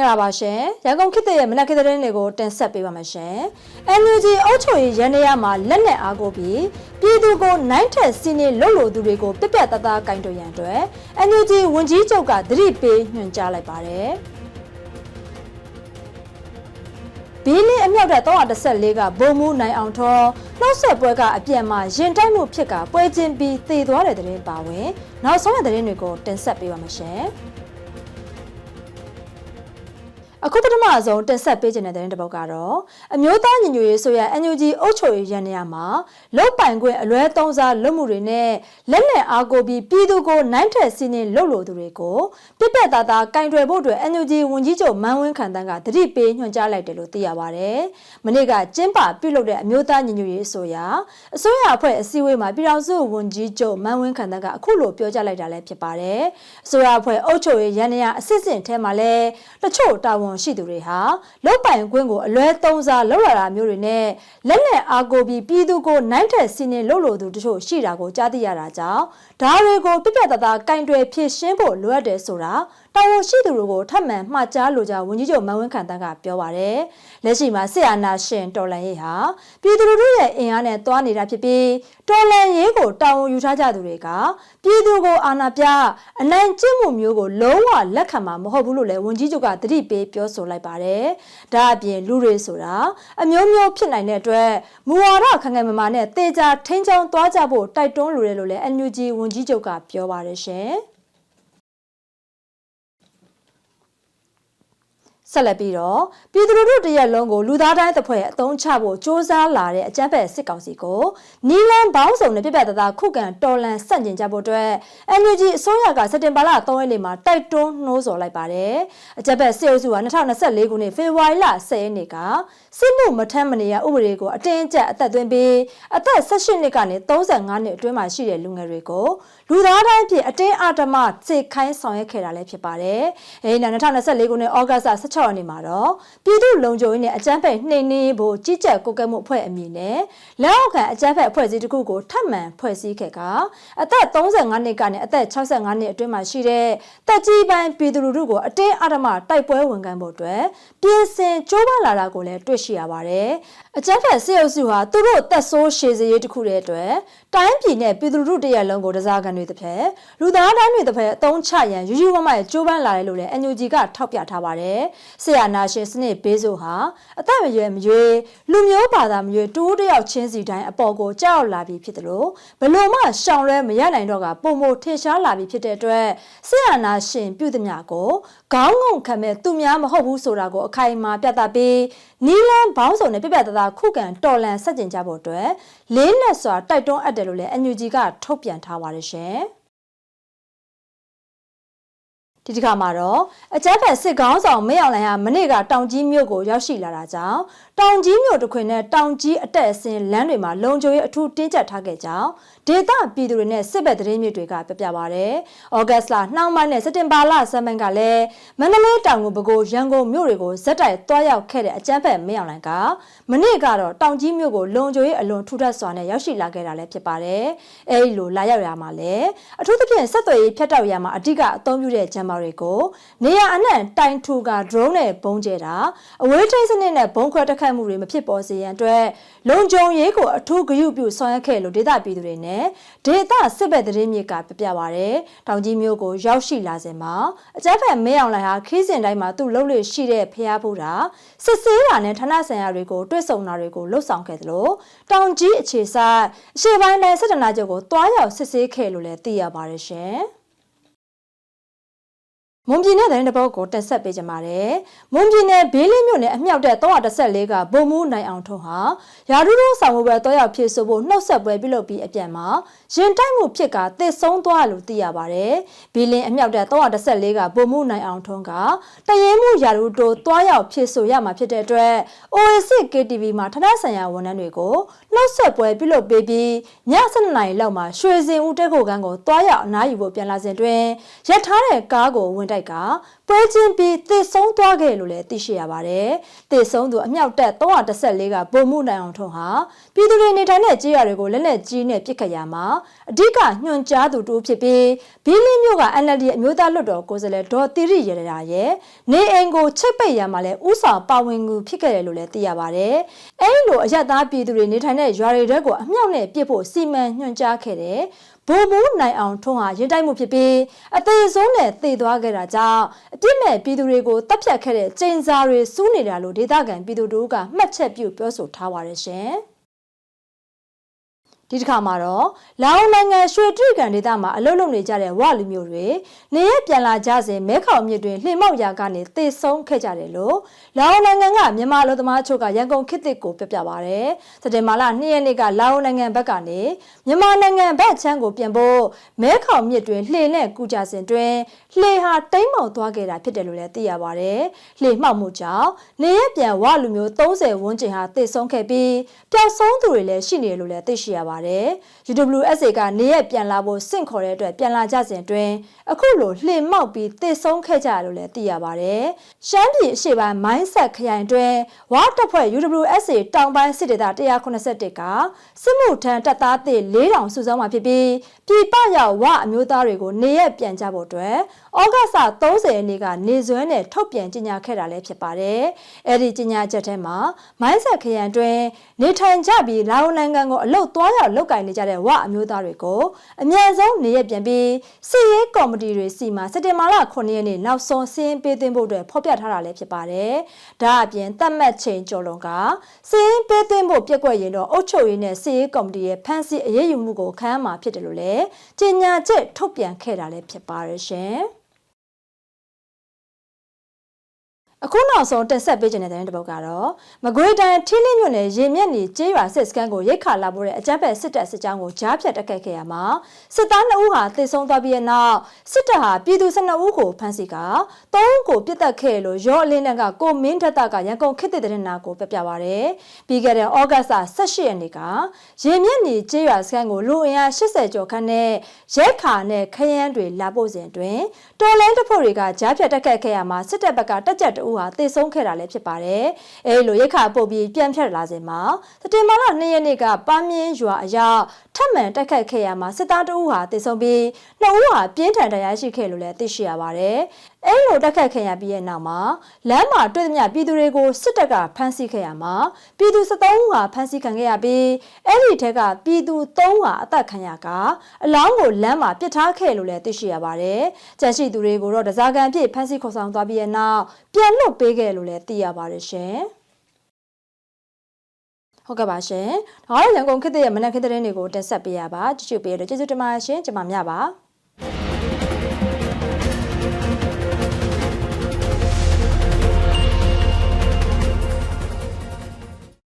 င်္ဂလာပါရှင်ရန်ကုန်ခေတ်ရဲ့မနက်ခင်းသတင်းတွေကိုတင်ဆက်ပေးပါမယ်ရှင် NUG အုပ်ချုပ်ရေးရန်နေရမှာလက်နက်အားကိုပြီးပြည်သူကိုနိုင်ထက်စီးနေလှုပ်လို့သူတွေကိုပြက်ပြက်သားသားကင်တွယ်ရန်အတွက် NUG ဝန်ကြီးချုပ်ကသတိပေးညွှန်ကြားလိုက်ပါတယ်ဘီလင်းအမြောက်တဲ့314ကဘုံမူနိုင်အောင်ထောနှုတ်ဆက်ပွဲကအပြန်မှာရင်တိုက်မှုဖြစ်ကပွဲချင်းပြီးသေသွားတဲ့သတင်းပါဝင်နောက်ဆုံးတဲ့သတင်းတွေကိုတင်ဆက်ပေးပါမယ်ရှင်အခုပထမဆုံးတင်ဆက်ပေးခြင်းတဲ့သတင်းတစ်ပုဒ်ကတော့အမျိုးသားညီညွတ်ရေးဆိုရ NUG အုပ်ချုပ်ရေးရန်နေရာမှာလုံပိုင်ခွင့်အလွဲသုံးစားလုပ်မှုတွေနဲ့လက်နက်အားကိုပြီးပြည်သူကိုနိုင်ထက်စီးနှင်းလှုပ်လို့သူတွေကိုပြက်ပြက်သားသားကင်တွယ်ဖို့အတွက် NUG ဝန်ကြီးချုပ်မန်းဝင်းခန်တန်းကသတိပေးညွှန်ကြားလိုက်တယ်လို့သိရပါတယ်။မနေ့ကကျင်းပပြုလုပ်တဲ့အမျိုးသားညီညွတ်ရေးဆိုရအစိုးရအဖွဲ့အစည်းအဝေးမှာပြည်ထောင်စုဝန်ကြီးချုပ်မန်းဝင်းခန်တန်းကအခုလိုပြောကြားလိုက်တာလည်းဖြစ်ပါတယ်။အစိုးရအဖွဲ့အုပ်ချုပ်ရေးရန်နေရာအစစ်အစင်ထဲမှာလည်းတချို့တာဝန်ရှိသူတွေဟာလုံပိုင်ခွင့်ကိုအလွဲသုံးစားလုပ်ရတာမျိုးတွေနဲ့လက်နက်အားကိုပြီးပြည်သူကိုနိုင်ထက်စီးနှင်းလှုပ်လို့သူတချို့ရှိတာကိုကြားသိရတာကြောင့်ဒါတွေကိုပြပြတသားကင်တွယ်ဖြည့်ရှင်းဖို့လိုအပ်တယ်ဆိုတာတာဝန်ရှိသူတွေကိုထပ်မံမှာကြားလိုကြဝန်ကြီးချုပ်မန်းဝင်းခန်တန်းကပြောပါတယ်။လက်ရှိမှာစစ်အာဏာရှင်တော်လှန်ရေးဟာပြည်သူလူထုရဲ့အင်အားနဲ့တွားနေတာဖြစ်ပြီးတော်လှန်ရေးကိုတာဝန်ယူထားကြသူတွေကပြည်သူကိုအာဏာပြအနိုင်ကျင့်မှုမျိုးကိုလုံးဝလက်ခံမှာမဟုတ်ဘူးလို့လည်းဝန်ကြီးချုပ်ကသတိပေးပြောဆိုလိုက်ပါတယ်။ဒါအပြင်လူတွေဆိုတာအမျိုးမျိုးဖြစ်နိုင်တဲ့အတွက်မူဝါဒခိုင်ခိုင်မာမာနဲ့တေချာထိန်းချောင်းသွားကြဖို့တိုက်တွန်းလိုတယ်လို့လည်း NUG ဝန်ကြီးချုပ်ကပြောပါတယ်ရှင်။ဆက်လက်ပြီးတော့ပြည်သူလူထုတရက်လုံးကိုလူသားတိုင်းတစ်ဖွဲ့အသုံးချဖို့စ조사လာတဲ့အကြမ်းဖက်စစ်ကောင်စီကိုနီလန်ဘောင်းစုံနဲ့ပြပြတသားခုခံတော်လှန်ဆန့်ကျင်ကြဖို့အတွက် NUG အစိုးရကစက်တင်ဘာလ3ရက်နေ့မှာတိုက်တွန်းနှိုးဆော်လိုက်ပါတယ်။အကြမ်းဖက်စစ်အုပ်စုက2024ခုနှစ်ဖေဖော်ဝါရီလ10ရက်နေ့ကစစ်မှုမထမ်းမနေရဥပဒေကိုအတင်းအကျပ်အသက်သွင်းပြီးအသက်18နှစ်ကနေ35နှစ်အတွင်းမှာရှိတဲ့လူငယ်တွေကိုလူသားတိုင်းဖြင့်အတင်းအဓမ္မစေခိုင်းဆောင်ရွက်ခဲ့တာလည်းဖြစ်ပါတယ်။အဲဒီနောက်2024ခုနှစ်ဩဂတ်လ16ရက်နေ့မှာတော့ပြည်သူ့လုံခြုံရေးနဲ့အကြမ်းဖက်နှိမ်နင်းဖို့ကြီးကြပ်ကွပ်ကဲမှုအဖွဲ့အမည်နဲ့လက်အောက်ခံအကြမ်းဖက်အဖွဲ့အစည်းတစ်ခုကိုထပ်မံဖွဲ့စည်းခဲ့ကအသက်35နှစ်ကနေအသက်65နှစ်အတွင်းမှာရှိတဲ့တက်ကြီးပိုင်းပြည်သူလူထုကိုအတင်းအဓမ္မတိုက်ပွဲဝင်ခံဖို့အတွက်ပြင်ဆင်ကြိုးပမ်းလာတာကိုလည်းတွေ့ရှိရပါတယ်။အကြမ်းဖက်စစ်အုပ်စုဟာသူတို့တက်ဆိုးရှည်စရေးတစ်ခုတည်းအတွက်တိုင်းပြည်နဲ့ပြည်သူလူထုတရက်လုံးကိုတစားကန်တွေတစ်ဖက်လူသားတိုင်းတွေတစ်ဖက်အသုံးချရန်ယူယူမမကြိုးပမ်းလာတယ်လို့လည်း NUG ကထောက်ပြထားပါတယ်။ဆရာနာရှင်စနစ်ဘေးဆိုဟာအသက်မရွယ်မရွယ်လူမျိုးဘာသာမရွယ်တူတယောက်ချင်းစီတိုင်းအပေါ်ကိုကြောက်လာပြီးဖြစ်တယ်လို့ဘလို့မှရှောင်ရဲမရနိုင်တော့ကပုံမထင်ရှားလာပြီးဖြစ်တဲ့အတွက်ဆရာနာရှင်ပြုသမျှကိုခေါင်းငုံခံမဲ့သူများမဟုတ်ဘူးဆိုတာကိုအခိုင်အမာပြသပြီးနီလန်ဘောင်းစုံနဲ့ပြပြတသားခုခံတော်လှန်ဆက်ကျင်ကြဖို့အတွက်လေးနက်စွာတိုက်တွန်းအပ်တယ်လို့လည်း NUG ကထုတ်ပြန်ထားပါတယ်ရှင်။ဒီတစ်ခါမှာတော့အကြမ်းဖက်စစ်ကောင်းဆောင်မင်းအောင်လှိုင်ဟာမနေ့ကတောင်ကြီးမြို့ကိုရောက်ရှိလာတာကြောင့်တောင်ကြီးမြို့တစ်ခွင်နဲ့တောင်ကြီးအတက်အဆင်းလမ်းတွေမှာလုံခြုံရေးအထူးတင်းကျပ်ထားခဲ့ကြောင်းဒေသပြည်သူတွေနဲ့စစ်ဘက်သတင်းမြစ်တွေကပြပြပါဗျ။ဩဂတ်စ်လနှောင်းပိုင်းနဲ့စက်တင်ဘာလဆန်းပိုင်းကလည်းမန္တလေးတောင်ကိုပဲခူးရန်ကုန်မြို့တွေကိုဇက်တိုက်တွားရောက်ခဲ့တဲ့အကြမ်းဖက်မင်းအောင်လှိုင်ကမနေ့ကတော့တောင်ကြီးမြို့ကိုလုံခြုံရေးအလွန်ထူထပ်စွာနဲ့ရောက်ရှိလာခဲ့တာလည်းဖြစ်ပါတယ်။အဲဒီလိုလာရောက်ရမှာလည်းအထူးသဖြင့်ဆက်သွယ်ရေးဖြတ်တောက်ရမှာအဓိကအသုံးပြုတဲ့ဂျမ်မာတွေကိုနေရအနှံ့တိုင်ထူက drone နဲ့ပုံကျဲတာအဝေးထိန်းစနစ်နဲ့ဘုံခွဲတက်ခတ်မှုတွေမဖြစ်ပေါ်စေရန်အတွက်လုံခြုံရေးကိုအထူးဂရုပြုဆောင်ရွက်ခဲ့လို့ဒေသပြည်သူတွေနဲ့ဒေသစစ်ဘက်သတင်းမြစ်ကပြပြပါဗျ။တောင်ကြီးမြို့ကိုရောက်ရှိလာစဉ်မှာအကြမ်းဖက်မင်းအောင်လှိုင်ဟာခီးစဉ်တိုင်းမှာသူ့လှုပ်လေရှိတဲ့ဖျားဖို့တာစစ်ဆေးတာနဲ့ဌာနဆိုင်ရာတွေကိုတွဲဆုံတာတွေကိုလှုပ်ဆောင်ခဲ့သလိုတောင်ကြီးအခြေဆိုင်အရှေ့ပိုင်းတိုင်းစစ်တပ်ချုပ်ကိုတွားရောက်စစ်ဆေးခဲ့လို့လည်းသိရပါတယ်ရှင်။မွန်ပြည်နယ်သတင်းတစ်ပုဒ်ကိုတက်ဆက်ပေးကြပါမယ်။မွန်ပြည်နယ်ဘေးလင်းမြို့နယ်အမြောက်တဲ့314ကဘုံမူနိုင်အောင်ထုံးဟာရာထူးတော်ဆောင်မှုပဲတွားရောက်ဖြစ်ဆိုဖို့နှုတ်ဆက်ပွဲပြုလုပ်ပြီးအပြန်မှာရင်တိုက်မှုဖြစ်ကတစ်ဆုံးသွားလို့သိရပါတယ်။ဘေးလင်းအမြောက်တဲ့314ကဘုံမူနိုင်အောင်ထုံးကတရင်မှုရာထူးတော်တွားရောက်ဖြစ်ဆိုရမှာဖြစ်တဲ့အတွက် OAC KTV မှာဌာနဆိုင်ရာဝန်ထမ်းတွေကိုနှုတ်ဆက်ပွဲပြုလုပ်ပေးပြီးည7:00 နာရီလောက်မှာရွှေစင်ဦးတဲခိုကန်းကိုတွားရောက်အနားယူဖို့ပြန်လာစဉ်တွင်ရပ်ထားတဲ့ကားကိုဝင်တိုက်ကပ ပွဲချင်းပြီးတည်ဆုံးသွားခဲ့လို့လည်းသိရှိရပါတယ်။တည်ဆုံးသူအမြောက်တပ်314ကဗိုလ်မှူးနိုင်အောင်ထွန်းဟာပြည်သူတွေနေထိုင်တဲ့ကြေးရွာတွေကိုလက်နက်ကြီးနဲ့ပစ်ခတ်ရမှာအဓိကညွှန်ကြားသူတူဖြစ်ပြီးဘီလင်းမြို့က NLD အမျိုးသားလွှတ်တော်ကိုယ်စားလှယ်ဒေါ်သီရိရတနာရဲ့နေအိမ်ကိုချိတ်ပိတ်ရမှာလဲဥဆောင်ပါဝင်သူဖြစ်ခဲ့တယ်လို့လည်းသိရပါတယ်။အဲဒီလိုအယက်သားပြည်သူတွေနေထိုင်တဲ့ရွာတွေတဲကိုအမြောက်နဲ့ပစ်ဖို့စီမံညွှန်ကြားခဲ့တဲ့ဗိုလ်မှူးနိုင်အောင်ထွန်းဟာရင်တိုက်မှုဖြစ်ပြီးအသေးဆုံးနဲ့သေသွားခဲ့တာကြောင့်အပြစ်မဲ့ပြည်သူတွေကိုတပ်ဖြတ်ခဲ့တဲ့ကျင်းစာတွေစူးနေတာလို့ဒေသခံပြည်သူတို့ကမှတ်ချက်ပြုပြောဆိုထားပါတယ်ရှင်။ဒီတစ်ခါမှာတော့လာအိုနိုင်ငံရွှေတြိဂံဒေသမှာအလုပ်လုပ်နေကြတဲ့ဝလူမျိုးတွေနေရပြန်လာကြစဉ်မဲခေါင်မြစ်တွင်လှေမောက်ရာကနေသေဆုံးခဲ့ကြတယ်လို့လာအိုနိုင်ငံကမြန်မာအလုပ်သမားအချို့ကရန်ကုန်ခေတ်သစ်ကိုပြပြပါရယ်စက်တင်ဘာလ2ရက်နေ့ကလာအိုနိုင်ငံဘက်ကနေမြန်မာနိုင်ငံဘက်ချမ်းကိုပြန်ဖို့မဲခေါင်မြစ်တွင်လှေနဲ့ကူကြစဉ်တွင်လှေဟာတိမ်းမှောက်သွားခဲ့တာဖြစ်တယ်လို့လည်းသိရပါရယ်လှေမှောက်မှုကြောင့်နေရပြန်ဝလူမျိုး30ဝန်းကျင်ဟာသေဆုံးခဲ့ပြီးပျောက်ဆုံးသူတွေလည်းရှိနေတယ်လို့လည်းသိရှိရပါတယ် UWSA ကနေရပြန်လာဖို့စင့်ခေါ်တဲ့အတွက်ပြန်လာကြစဉ်တွင်အခုလိုလှေမှောက်ပြီးသေဆုံးခဲ့ကြရလို့လည်းသိရပါတယ်ရှမ်းပြည်အရှေ့ပိုင်းမိုင်းဆက်ခရိုင်တွင်ဝါတပ်ဖွဲ့ UWSA တောင်ပိုင်းစစ်ဒေသ181ကစစ်မှုထမ်းတပ်သားသစ်4000စုဆောင်းမှာဖြစ်ပြီးပြည်ပရောက်ဝအမျိုးသားတွေကိုနေရပြန်ကြဖို့အတွက်ဩဂတ်စ်30ရက်နေ့ကနေစွဲနဲ့ထုတ်ပြန်ကြေညာခဲ့တာလည်းဖြစ်ပါတယ်အဲ့ဒီကြေညာချက်ထဲမှာမိုင်းဆက်ခရိုင်တွင်နေထိုင်ကြပြီးလာအိုနိုင်ငံကိုအလုတ်သွားရောက်လုပ်ကိုင်နေကြတဲ့ဝအမျိုးသားတွေကိုအမြန်ဆုံးနေရပြန်ပြီးစစ်ရေးကော်မတီတွေစီမှာစက်တင်ဘာလ9ရက်နေ့နောက်ဆုံးစင်းပေးသွင်းဖို့အတွက်ဖော်ပြထားတာလည်းဖြစ်ပါတယ်ဒါအပြင်တတ်မှတ်ချိန်ကျော်လွန်ကစင်းပေးသွင်းဖို့ပြက်ကွက်ရင်တော့အုပ်ချုပ်ရေးနဲ့စစ်ရေးကော်မတီရဲ့ဖမ်းဆီးအရေးယူမှုကိုခံရမှာဖြစ်တယ်လို့လည်းကြေညာချက်ထုတ်ပြန်ခဲ့တာလည်းဖြစ်ပါတယ်ရှင်အခုနောက်ဆုံးတက်ဆက်ပေးခြင်းတဲ့တဲ့တစ်ပုဒ်ကတော့မကွေးတိုင်းထင်းလင်းမြို့နယ်ရေမျက်နှာကျေးရွာစစ်စခန်းကိုရိတ်ခါလာပို့တဲ့အကြမ်းဖက်စစ်တပ်စစ်ကြောင်းကိုကြားဖြတ်တက်ခဲ့ခဲ့ရမှာစစ်သား2ဦးဟာသေဆုံးသွားပြီးတဲ့နောက်စစ်တပ်ဟာပြည်သူ12ဦးကိုဖမ်းဆီးက3ဦးကိုပြစ်တက်ခဲ့လို့ရောအလင်းတန်းကကိုမင်းထက်ကရန်ကုန်ခေတ်သစ်တဲ့နာကိုပြပြပါရယ်ပြီးခဲ့တဲ့ဩဂတ်စ်18ရက်နေ့ကရေမျက်နှာကျေးရွာစခန်းကိုလူအင်အား80ကျော်ခန့်နဲ့ရဲခါနဲ့ခရမ်းတွေလာပို့စဉ်တွင်တော်လန်းတပ်ဖွဲ့တွေကကြားဖြတ်တက်ခဲ့ရမှာစစ်တပ်ဘက်ကတက်ကြက်2ဦးဟာသေဆုံးခဲ့တာလည်းဖြစ်ပါတယ်။အဲဒီလိုရိတ်ခါပို့ပြီးပြန်ဖြတ်လာစဉ်မှာစက်တင်ဘာလ2ရက်နေ့ကပါမင်းရွာအရောက်ထပ်မံတက်ခတ်ခဲ့ရမှာစစ်သား2ဦးဟာသေဆုံးပြီး2ဦးဟာပြင်းထန်ဒဏ်ရာရှိခဲ့လို့လည်းသိရှိရပါတယ်။အဲဒီလိုတက်ခတ်ခဲ့ရပြီးတဲ့နောက်မှာလမ်းမှာတွေ့သမျှပြည်သူတွေကိုစစ်တပ်ကဖမ်းဆီးခဲ့ရမှာပြည်သူ73ဦးဟာဖမ်းဆီးခံခဲ့ရပြီးအဲဒီထက်ကပြည်သူ3ဦးဟာအသက်ခံရကအလောင်းကိုလမ်းမှာပစ်ထားခဲ့လို့လည်းသိရှိရပါတယ်။ကြန့်ရှိသူတွေကိုတော့တစားကန်အဖြစ်ဖမ်းဆီးခေါ်ဆောင်သွားပြီးတဲ့နောက်ပြန်လွတ်ပေးခဲ့လို့လည်းသိရပါတယ်ရှင်။ဟုတ်ကဲ့ပါရှင်။ဒါကတော့ရန်ကုန်ခေတ်ရဲ့မနက်ခင်းသတင်းတွေကိုတင်ဆက်ပေးရပါကြည့်ရှုပေးရတဲ့ကျေးဇူးတင်ပါတယ်ရှင်။ကျွန်မမြပါ။